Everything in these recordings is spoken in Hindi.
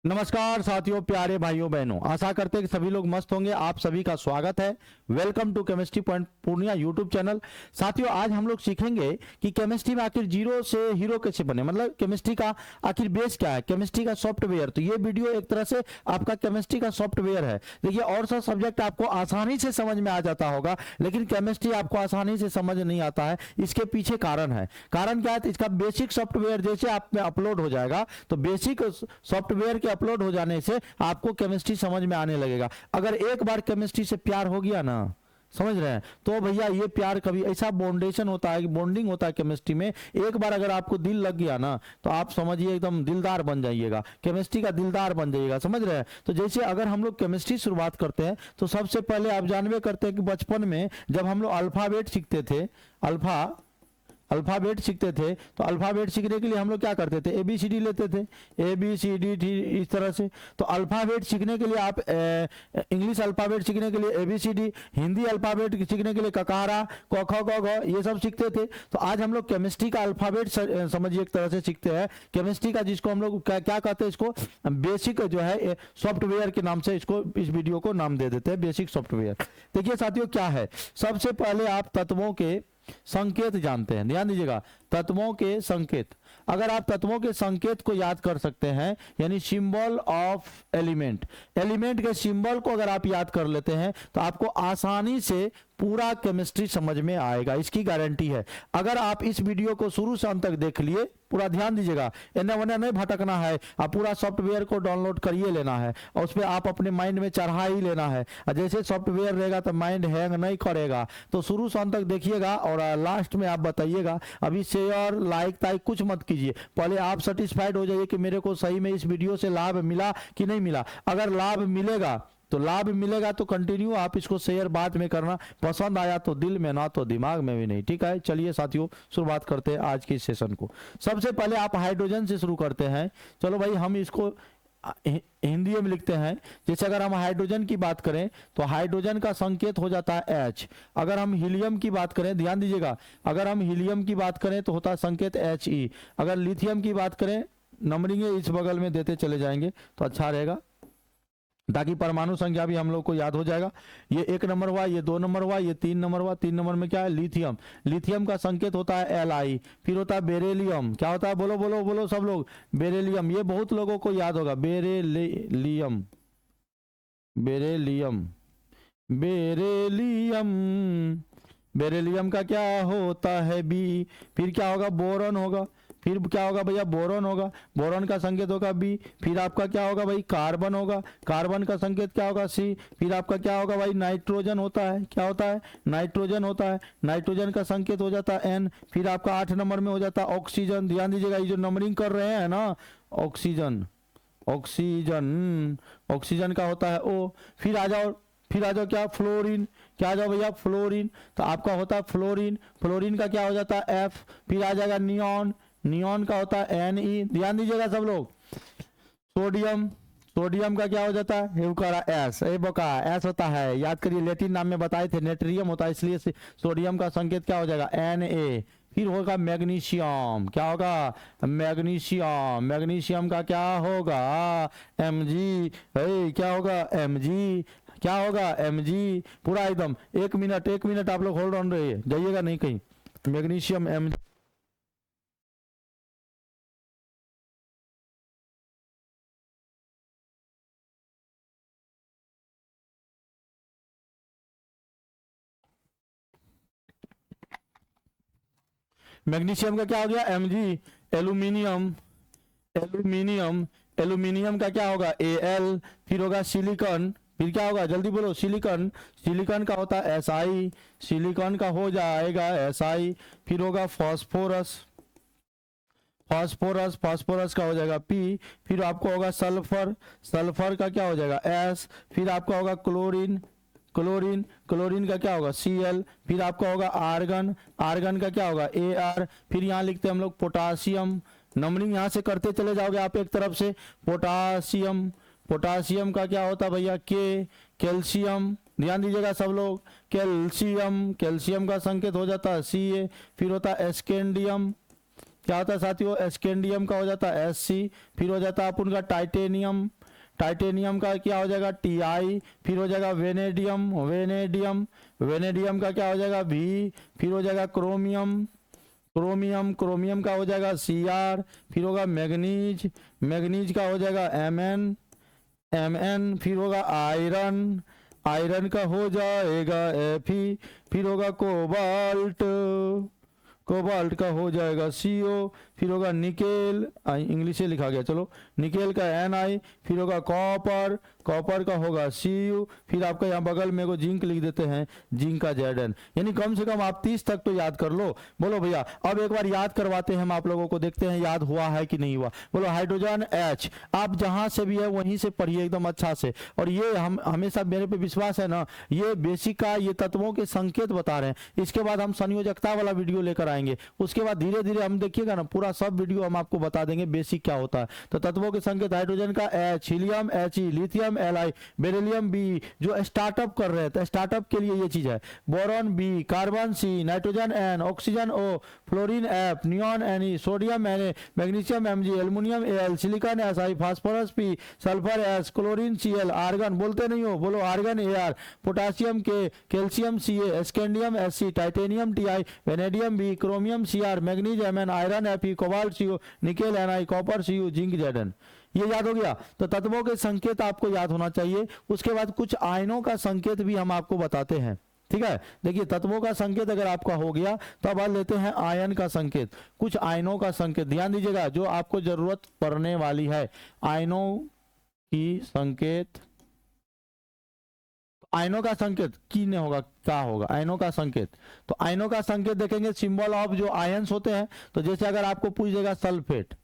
नमस्कार साथियों, प्यारे भाइयों बहनों, आशा करते हैं कि सभी लोग मस्त होंगे। आप सभी का स्वागत है। Welcome to chemistry point Purnia YouTube channel. साथियों, आज हम लोग सीखेंगे कि केमिस्ट्री में आखिर जीरो से हीरो कैसे बने, मतलब केमिस्ट्री का आखिर बेस क्या है, केमिस्ट्री का सॉफ्टवेयर। तो ये वीडियो एक तरह से आपका केमिस्ट्री का सॉफ्टवेयर है। देखिए, और सब सब्जेक्ट आपको आसानी से समझ में आ जाता होगा, लेकिन केमिस्ट्री आपको आसानी से समझ नहीं आता है। इसके पीछे कारण है। कारण क्या है? तो इसका बेसिक सॉफ्टवेयर जैसे आप में अपलोड हो जाएगा, तो बेसिक सॉफ्टवेयर के अपलोड हो जाने से आपको केमिस्ट्री समझ में आने लगेगा। अगर एक बार केमिस्ट्री से प्यार हो गया ना, समझ रहे हैं, तो भैया ये प्यार कभी ऐसा बॉन्डेशन होता है, बॉन्डिंग होता है केमिस्ट्री में। एक बार अगर आपको दिल लग गया ना, तो आप समझिए एकदम दिलदार बन जाइएगा, केमिस्ट्री का दिलदार बन जाइएगा। समझ रहे हैं? तो जैसे अगर हम लोग केमिस्ट्री शुरुआत करते हैं, तो सबसे पहले आप जानवे करते हैं कि बचपन में जब हम लोग अल्फाबेट सीखते थे, अल्फाबेट सीखते थे, तो अल्फाबेट सीखने के लिए हम लोग क्या करते थे? ABCD लेते थे, ABCD इस तरह से। तो अल्फाबेट सीखने के लिए आप इंग्लिश अल्फाबेट सीखने के लिए ABCD, हिंदी अल्फाबेट सीखने के लिए ककारा, क ख ग घ, ये सब सीखते थे। तो आज हम लोग केमिस्ट्री का अल्फाबेट समझिए एक तरह से सीखते हैं। केमिस्ट्री का जिसको हम लोग क्या कहते हैं, इसको बेसिक जो है सॉफ्टवेयर के नाम से इसको, इस वीडियो को नाम दे देते हैं बेसिक सॉफ्टवेयर। देखिए साथियों, क्या है, सबसे पहले आप तत्वों के संकेत जानते हैं। ध्यान दीजिएगा, तत्वों के संकेत। अगर आप तत्वों के संकेत को याद कर सकते हैं, यानी सिंबल ऑफ एलिमेंट, एलिमेंट के सिंबल को अगर आप याद कर लेते हैं, तो आपको आसानी से पूरा केमिस्ट्री समझ में आएगा, इसकी गारंटी है। अगर आप इस वीडियो को शुरू से अंत तक देख लिए, पूरा ध्यान दीजिएगा, इन्हें उन्हें नहीं भटकना है। आप पूरा सॉफ्टवेयर को डाउनलोड करिए लेना है, और उस पर आप अपने माइंड में चढ़ा ही लेना है। जैसे सॉफ्टवेयर रहेगा तो माइंड हैंग नहीं करेगा। तो शुरू से अंत तक देखिएगा, और लास्ट में आप बताइएगा। अभी शेयर लाइक ताइक कुछ मत कीजिए, पहले आप सेटिस्फाइड हो जाइए कि मेरे को सही में इस वीडियो से लाभ मिला कि नहीं मिला। अगर लाभ मिलेगा तो कंटिन्यू आप इसको शेयर बाद में करना। पसंद आया तो दिल में, ना तो दिमाग में भी नहीं। ठीक है, चलिए साथियों, शुरुआत करते हैं आज के सेशन को। सबसे पहले आप हाइड्रोजन से शुरू करते हैं। चलो भाई, हम इसको हिंदी में लिखते हैं। जैसे अगर हम हाइड्रोजन की बात करें, तो हाइड्रोजन का संकेत हो जाता है H। अगर हम हीलियम की बात करें, ध्यान दीजिएगा, अगर हम हीलियम की बात करें तो होता है संकेत He। अगर लिथियम की बात करें, नंबरिंग इस बगल में देते चले जाएंगे तो अच्छा रहेगा, ताकि परमाणु संख्या भी हम लोग को याद हो जाएगा। ये 1 नंबर हुआ, ये 2 नंबर हुआ, ये 3 नंबर हुआ। 3 नंबर में क्या है? लिथियम। लिथियम का संकेत होता है Li। फिर होता है बेरेलियम। क्या होता है? बोलो बोलो बोलो सब लोग, बेरेलियम। ये बहुत लोगों को याद होगा, बेरेलियम, बेरेलियम, बेरेलियम। बेरेलियम का क्या होता है? बी। फिर क्या होगा? बोरॉन होगा। फिर क्या होगा भैया? बोरॉन होगा। बोरॉन का संकेत होगा बी। फिर आपका क्या होगा भाई? कार्बन होगा। कार्बन का संकेत क्या होगा? सी। फिर आपका क्या होगा भाई? नाइट्रोजन होता है। क्या होता है? नाइट्रोजन होता है। नाइट्रोजन का संकेत हो जाता है एन। फिर आपका 8 नंबर में हो जाता है ऑक्सीजन। ध्यान दीजिएगा, ये जो नंबरिंग कर रहे हैं ना, ऑक्सीजन, ऑक्सीजन, ऑक्सीजन का होता है ओ। फिर आ जाओ क्या? फ्लोरीन। क्या आ जाओ भैया? फ्लोरीन। तो आपका होता है फ्लोरीन। फ्लोरीन का क्या हो जाता है? एफ। फिर आ जाएगा नियॉन। नियॉन का होता है Ne। ध्यान दीजिएगा सब लोग। सोडियम, सोडियम का क्या हो जाता है? हेवकारा एस। ए बोका एस होता है, याद करिए, लेटिन नाम में बताए थे, नेट्रियम होता है, इसलिए सोडियम का संकेत क्या हो जाएगा? Na। फिर होगा मैग्नीशियम। क्या होगा? मैग्नीशियम। मैग्नीशियम का क्या होगा? Mg। क्या होगा? Mg। क्या होगा? Mg। पूरा एकदम 1 मिनट आप लोग होल्ड ऑन रहिए, जाइएगा नहीं कहीं। Magnesium Mg। मैग्नीशियम का क्या हो गया? Mg। एल्यूमिनियम, एल्यूमिनियम, एल्यूमिनियम का क्या होगा? Al। फिर होगा सिलिकॉन। फिर क्या होगा? जल्दी बोलो। सिलिकॉन। सिलिकॉन का होता है Si। सिलिकॉन का हो जाएगा Si। फिर होगा फॉस्फोरस। फॉस्फोरस, फॉस्फोरस का हो जाएगा P। फिर आपको होगा सल्फर। सल्फर का क्या हो जाएगा? S। फिर आपका होगा क्लोरीन। क्लोरीन, क्लोरीन का क्या होगा? Cl। फिर आपका होगा आर्गन। आर्गन का क्या होगा? Ar। फिर यहाँ लिखते हैं हम लोग पोटासियम। नंबरिंग यहाँ से करते चले जाओगे आप एक तरफ से। पोटासियम, पोटासियम का क्या होता है भैया? K। कैल्शियम, ध्यान दीजिएगा सब लोग, कैल्शियम, कैल्शियम का संकेत हो जाता है Ca। फिर होता है स्कैंडियम। क्या होता है साथियों, एस्केंडियम का हो जाता है Sc, फिर हो जाता है अपन का टाइटेनियम, टाइटेनियम का क्या हो जाएगा Ti, फिर हो जाएगा वेनेडियम, वेनेडियम, वेनेडियम का क्या हो जाएगा V, फिर हो जाएगा क्रोमियम, क्रोमियम, क्रोमियम का हो जाएगा Cr, फिर होगा मैग्नीज, मैग्नीज का हो जाएगा Mn, Mn, फिर होगा आयरन, आयरन का हो जाएगा Fe, फिर होगा कोबाल्ट, कोबाल्ट का हो जाएगा CO, फिर होगा निकेल, इंग्लिश से लिखा गया चलो, निकेल का Ni, फिर होगा कॉपर, कॉपर का होगा Cu, फिर आपका यहाँ बगल में को जिंक लिख देते हैं, जिंक का Zn। यानी कम से कम आप 30 तक तो याद कर लो। बोलो भैया अब एक बार याद करवाते हैं हम आप लोगों को, देखते हैं याद हुआ है कि नहीं हुआ। बोलो हाइड्रोजन H, आप जहां से भी है वहीं से पढ़िए एकदम अच्छा से। और ये हम हमेशा मेरे पे विश्वास है ना, ये बेसिक का ये तत्वों के संकेत बता रहे हैं। इसके बाद हम संयोजकता वाला वीडियो लेकर आएंगे, उसके बाद धीरे धीरे हम देखिएगा ना पूरा सब वीडियो हम आपको बता देंगे बेसिक क्या होता है। तो तत्वों के संकेत, हाइड्रोजन का H, helium He, lithium Li, beryllium B, जो स्टार्टअप कर रहे हैं तो स्टार्टअप के लिए ये चीज है। Boron B, carbon C, nitrogen N, oxygen O, fluorine F, neon Ne, sodium Na, magnesium Mg, aluminium Al, silicon Si, phosphorus P, sulphur S, chlorine Cl, argon बोलते नहीं हो, बोलो argon Ar, potassium K, calcium Ca, scandium Sc, titanium Ti, vanadium B, chromium Cr, manganese Mn, iron Fe, cobalt CO, nickel Ni, copper Cu, zinc Zn। ये याद हो गया। तो तत्वों के संकेत आपको याद होना चाहिए। उसके बाद कुछ आयनों का संकेत भी हम आपको बताते हैं, ठीक है। देखिए तत्वों का संकेत अगर आपका हो गया तो अब लेते हैं आयन का संकेत, कुछ आयनों का संकेत। ध्यान दीजिएगा जो आपको जरूरत पड़ने वाली है, आयनों की संकेत। आयनों का संकेत की नहीं होगा, क्या होगा आयनों का संकेत। तो आयनों का संकेत देखेंगे सिंबल ऑफ जो आयन्स होते हैं। तो जैसे अगर आपको पूछ देगा सल्फेट,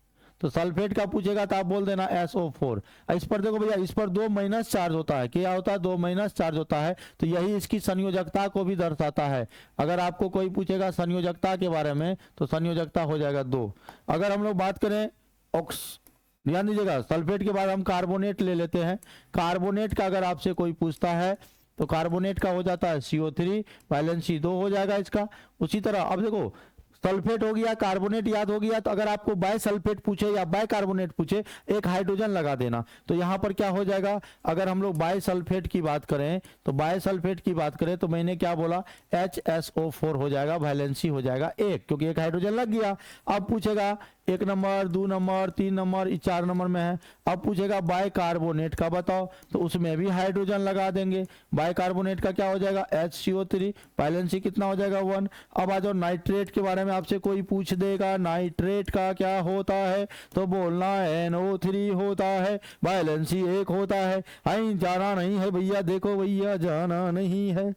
तो सल्फेट का पूछेगा तो आप बोल देना SO4। इस पर देखो भैया, इस पर 2 माइनस चार्ज होता है। क्या होता है? 2 माइनस चार्ज होता है। तो यही इसकी संयोजकता को भी दर्शाता है। अगर आपको कोई पूछेगा संयोजकता के बारे में तो संयोजकता हो जाएगा 2। अगर हम लोग बात करें ध्यान दीजिएगा, सल्फेट के बाद हम कार्बोनेट ले लेते हैं। कार्बोनेट का अगर आपसे कोई पूछता है तो कार्बोनेट का हो जाता है CO3, वैलेंसी 2 हो जाएगा इसका। उसी तरह अब देखो सल्फेट हो गया, कार्बोनेट याद हो गया। तो अगर आपको बाय सल्फेट पूछे या बाय कार्बोनेट पूछे, एक हाइड्रोजन लगा देना। तो यहां पर क्या हो जाएगा, अगर हम लोग बाय सल्फेट की बात करें तो बाय सल्फेट की बात करें तो मैंने क्या बोला, HSO4 हो जाएगा, वैलेंसी हो जाएगा 1, क्योंकि एक हाइड्रोजन लग गया। अब पूछेगा 1 नंबर, 2 नंबर, 3 नंबर, 4 नंबर में है। अब पूछेगा बाय कार्बोनेट का बताओ, तो उसमें भी हाइड्रोजन लगा देंगे। बाय कार्बोनेट का क्या हो जाएगा, HCO3, वैलेंसी कितना हो जाएगा 1। अब आ जाओ नाइट्रेट के बारे में आपसे कोई पूछ देगा, नाइट्रेट का क्या होता है तो बोलना NO3 होता है, वैलेंसी 1 होता है। जाना नहीं है भैया, देखो भैया जाना नहीं है।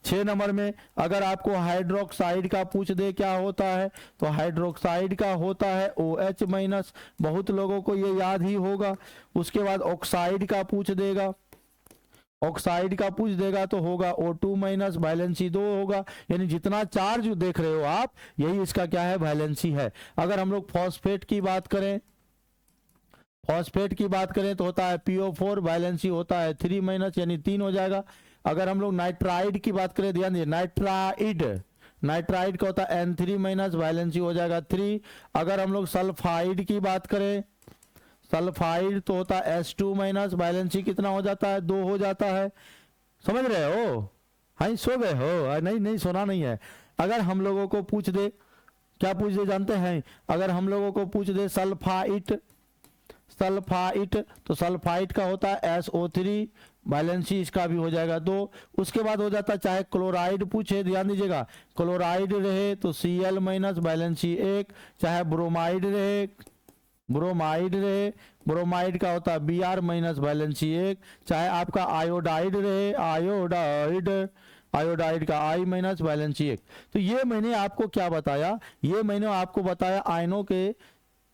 6 नंबर में अगर आपको हाइड्रोक्साइड का पूछ दे क्या होता है, तो हाइड्रोक्साइड का होता है OH-, बहुत लोगों को ये याद ही होगा। उसके बाद ऑक्साइड का पूछ देगा, ऑक्साइड का पूछ देगा तो होगा O2-, वैलेंसी 2 होगा। यानी जितना चार्ज देख रहे हो आप, यही इसका क्या है, वैलेंसी है। अगर हम लोग फॉस्फेट की बात करें, फॉस्फेट की बात करें तो होता है PO4, वैलेंसी होता है 3-, यानी 3 हो जाएगा। अगर हम लोग नाइट्राइड की बात करें, ध्यान दीजिए नाइट्राइड, नाइट्राइड का होता है N3-, वैलेंसी हो जाएगा 3। अगर हम लोग सल्फाइड की बात करें, सल्फाइड तो होता है S2-, वैलेंसी कितना हो जाता है, 2 हो जाता है। समझ रहे हो? हाँ सो गए हो? नहीं नहीं सोना नहीं है। अगर हम लोगों को पूछ दे, क्या पूछ दे जानते हैं, अगर हम लोगों को पूछ दे सल्फाइट, सल्फाइट तो सल्फाइट का होता है SO3, वैलेंसी इसका भी हो जाएगा 2। उसके बाद हो जाता है चाहे क्लोराइड पूछे, ध्यान दीजिएगा क्लोराइड रहे तो Cl-, वैलेंसी 1, चाहे ब्रोमाइड रहे, ब्रोमाइड रहे, ब्रोमाइड का होता है Br-, वैलेंसी 1, चाहे आपका आयोडाइड रहे, आयोडाइड, आयोडाइड का I-, वैलेंसी 1। तो ये मैंने आपको क्या बताया, ये मैंने आपको बताया आयनों के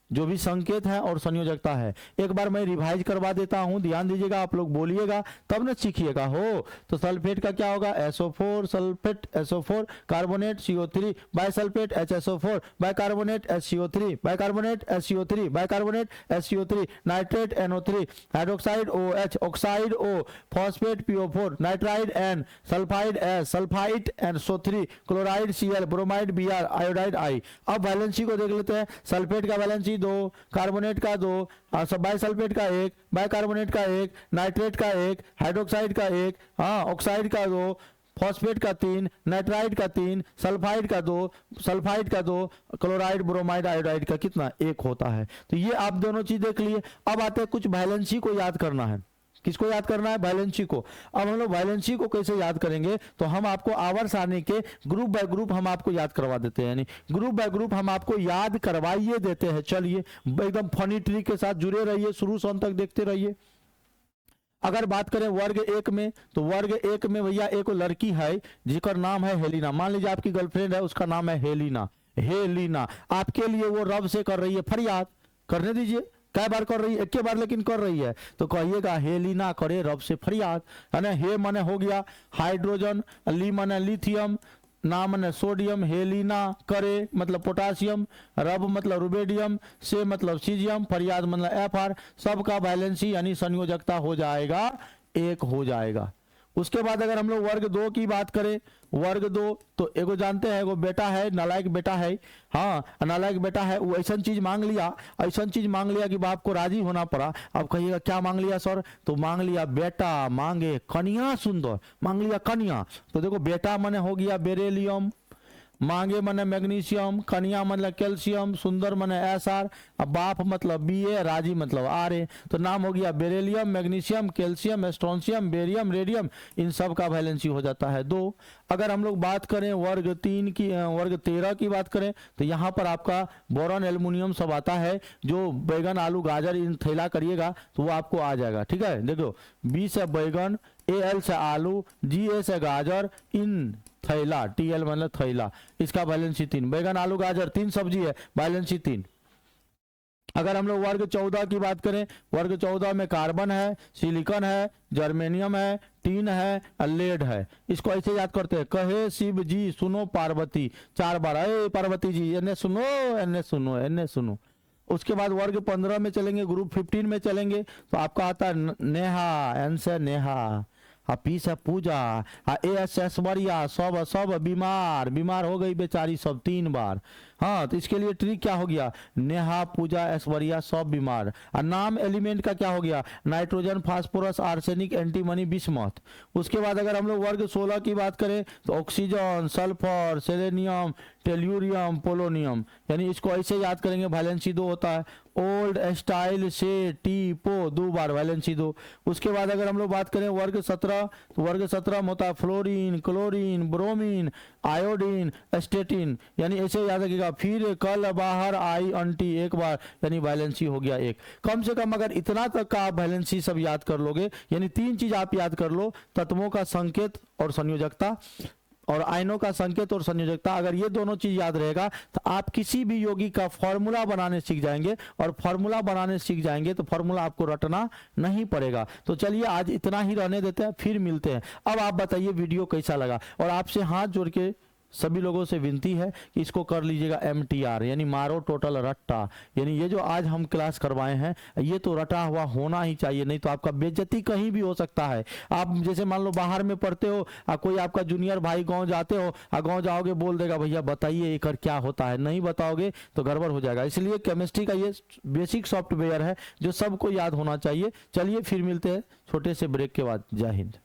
जो भी संकेत है और संयोजकता है। एक बार मैं रिवाइज करवा देता हूं, ध्यान दीजिएगा, आप लोग बोलिएगा तब न सीखिएगा हो। तो सल्फेट का क्या होगा, SO4 sulphate SO4 carbonate CO3 bisulphate HSO4 bicarbonate HCO3 bicarbonate HCO3 bicarbonate HCO3 nitrate NO3 hydroxide OH oxide O phosphate PO4 nitride N sulphide S sulphide NSO3 chloride Cl bromide Br iodide I। अब वैलेंसी को देख लेते हैं। सल्फेट का वैलेंसी 2, कार्बोनेट का 2, बाइसल्फेट का 1, बाइकार्बोनेट का 1, नाइट्रेट का 1, हाइड्रोक्साइड का 1, ऑक्साइड का 2, फॉस्फेट का 3, नाइट्राइड का 3, सल्फाइड का 2, सल्फाइड का 2, क्लोराइड ब्रोमाइड आयोडाइड का कितना 1 होता है। तो ये आप दोनों चीज देख लिए। अब आते हैं कुछ वैलेंसी को याद करना है। किसको याद करना है, वैलेंसी को। अब हम लोग वैलेंसी को कैसे याद करेंगे, तो हम आपको आवर्त सारणी के ग्रुप बाय ग्रुप हम आपको याद करवा देते हैं, यानी ग्रुप बाय ग्रुप हम आपको याद करवाइए देते हैं। चलिए एकदम फनी ट्रिक के साथ जुड़े रहिए, शुरू से अंत तक देखते रहिए। अगर बात करें वर्ग 1 में, तो वर्ग 1 में भैया एक लड़की है जिसका नाम है हेलिना। मान लीजिए आपकी गर्लफ्रेंड है, उसका नाम है हेलिना। हेलिना आपके लिए वो रब से कर रही है फरियाद, करने दीजिए। कई बार कर रही है, एक के बार लेकिन कर रही है, तो कहिएगा हेलिना करे रब से फरियाद, है ना। हे माने हो गया हाइड्रोजन, ली माने लिथियम, ना माने सोडियम, हेलिना करे मतलब पोटासियम, रब मतलब रुबेडियम, से मतलब सीजियम, फरियाद मतलब FR। सबका वैलेंसी यानी संयोजकता हो जाएगा 1 हो जाएगा। उसके बाद अगर हम लोग वर्ग 2 की बात करें, वर्ग 2 तो एगो जानते हैं, एगो बेटा है, नालायक बेटा है। हाँ, नालायक बेटा है, वो ऐसा चीज मांग लिया, ऐसा चीज मांग लिया कि बाप को राजी होना पड़ा। अब कहिएगा क्या मांग लिया सर, तो मांग लिया बेटा मांगे कन्या सुंदर, मांग लिया कन्या। तो देखो बेटा माने हो गया बेरेलियम, मांगे माने मैग्नीशियम, कन्या मतलब कैल्शियम, सुंदर माने SR, अब बाप मतलब BA, राजी मतलब RA। तो नाम हो गया beryllium, magnesium, calcium, strontium, barium, radium, इन सब का वैलेंसी हो जाता है 2। अगर हम लोग बात करें वर्ग 3 की, वर्ग 13 की बात करें, तो यहाँ पर आपका बोरॉन एल्युमिनियम सब आता है। जो बैगन आलू गाजर इन थैला करिएगा तो वो आपको आ जाएगा, ठीक है। देखो B से बैगन, AL से आलू, GA से गाजर, इन थैला, TL मतलब थैला, इसका वैलेंसी 3। बैगन आलू गाजर 3 सब्जी है, वैलेंसी 3। अगर हम लोग वर्ग 14 की बात करें, वर्ग 14 में कार्बन है, सिलिकॉन है, जर्मेनियम है, टीन है, लेड है। इसको ऐसे याद करते हैं, कहे शिव जी सुनो पार्वती, 4 बार अरे पार्वती जी एने सुनो एने सुनो एने सुनो। उसके बाद वर्ग 15 में चलेंगे, ग्रुप 15 में चलेंगे, तो आपका आता है नेहा, एन से नेहा, पी से पूजा, ए से ऐश्वर्या, सब बीमार हो गई बेचारी सब 3 बार। हाँ, तो इसके लिए ट्रिक क्या हो गया, नेहा, पूजा, ऐश्वर्या, सब बीमार। और नाम एलिमेंट का क्या हो गया, nitrogen, phosphorus, arsenic, antimony, bismuth. उसके बाद अगर हम लोग वर्ग 16 की बात करें, तो oxygen, sulphur, selenium, tellurium, polonium, यानी इसको ऐसे याद करेंगे, वैलेंसी 2 होता है। ओल्ड स्टाइल से टी पो 2 बार, वैलेंसी 2। उसके बाद अगर हम लोग बात करें वर्ग 17, तो वर्ग 17 में होता है fluorine, chlorine, bromine, iodine, statin, यानी ऐसे याद रखिएगा। फिर कल बाहर आई अंटी 1 बार, यानी वैलेंसी हो गया 1। कम से कम अगर इतना तक का आप वैलेंसी सब याद कर लोगे, यानी 3 चीज आप याद कर लो, तत्वों का संकेत और संयोजकता, और आयनों का संकेत और संयोजकता। अगर ये दोनों चीज याद रहेगा तो आप किसी भी यौगिक का फॉर्मूला बनाने सीख जाएंगे, और फॉर्मूला बनाने सीख जाएंगे तो फॉर्मूला आपको रटना नहीं पड़ेगा। तो चलिए आज इतना ही रहने देते हैं, फिर मिलते हैं। अब आप बताइए वीडियो कैसा लगा, और आपसे हाथ जोड़ के सभी लोगों से विनती है कि इसको कर लीजिएगा MTR, यानी मारो टोटल रट्टा। यानी ये जो आज हम क्लास करवाए हैं ये तो रटा हुआ होना ही चाहिए, नहीं तो आपका बेइज्जती कहीं भी हो सकता है। आप जैसे मान लो बाहर में पढ़ते हो, कोई आपका जूनियर भाई गांव जाते हो, गांव जाओगे बोल देगा भैया बताइए ये कर क्या होता है, नहीं बताओगे तो गड़बड़ हो जाएगा। इसलिए केमिस्ट्री का ये बेसिक सॉफ्टवेयर है जो सबको याद होना चाहिए। चलिए फिर मिलते हैं छोटे से ब्रेक के बाद। जय हिंद।